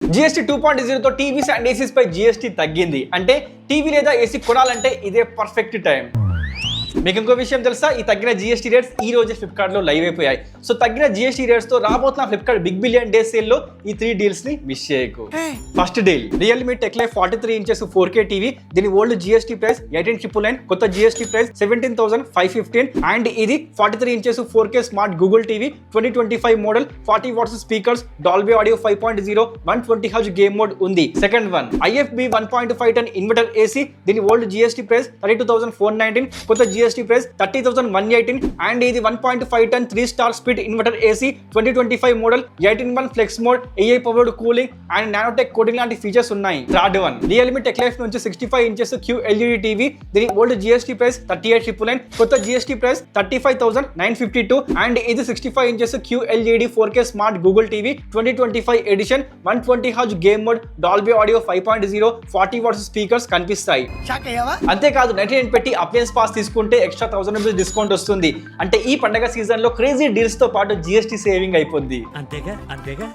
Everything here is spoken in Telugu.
GST 2.0 తో టీవీస్ అండ్ ఏసీస్ పై GST తగ్గింది. అంటే టీవీ లేదా ఏసీ కొనాలంటే ఇదే పర్ఫెక్ట్ టైం. మీకు ఇంకో విషయం తెలుసా? ఈ తగ్గిన GST రేట్స్ ఈ రోజే ఫ్లిప్కార్ట్ లో లైవ్ అయిపోయాయి. సో తగ్గిన GST రేట్స్ తో రాబోతున్న Flipkart big billion day sale లో ఈ 3 డీల్స్ ని మిస్ చేయకు. First deal Realme Tech Life 43 inches 4K TV. దీని ఓల్డ్ GST ప్రైస్ 18,999, కొత్త GST ప్రైస్ 17,515 అండ్ ఇది 43 inches 4K smart Google TV 2025 model 40 watts speakers Dolby audio 5.0 120 Hz game mode ఉంది. Second one IFB 1.5 ton inverter AC. దీని ఓల్డ్ GST ప్రైస్ 32,419, కొత్త GST ప్రైస్ 30,118 అండ్ ఇది 1.5 ton 3 star speed inverter AC 2025 model 18-1 flex mode AI powered cooling and nanotech coating లాంటి ఫీచర్స్ ఉన్నాయి. Third one Realme Tech Life నుంచి 65 ఇంచెస్ QLED టీవీ. దీని ఓల్డ్ GST ప్రైస్ 38,999, కొత్త GST ప్రైస్ 35,952 అండ్ ఇది 65 inches QLED 4K smart Google TV 2025 edition 120 Hz game mode Dolby audio 5.0 40 watts speakers కనిపిస్తాయి. అంతేకాదు 99 పెట్టి అప్లయన్స్ పాస్ తీసుకుంటే ఎక్స్ట్రా 1000 రూపీస్ డిస్కౌంట్ వస్తుంది. అంటే ఈ పండగ సీజన్ లో క్రేజీ డీల్స్ తో పాటు GST సేవింగ్ అయిపోద్ది. అంతేగా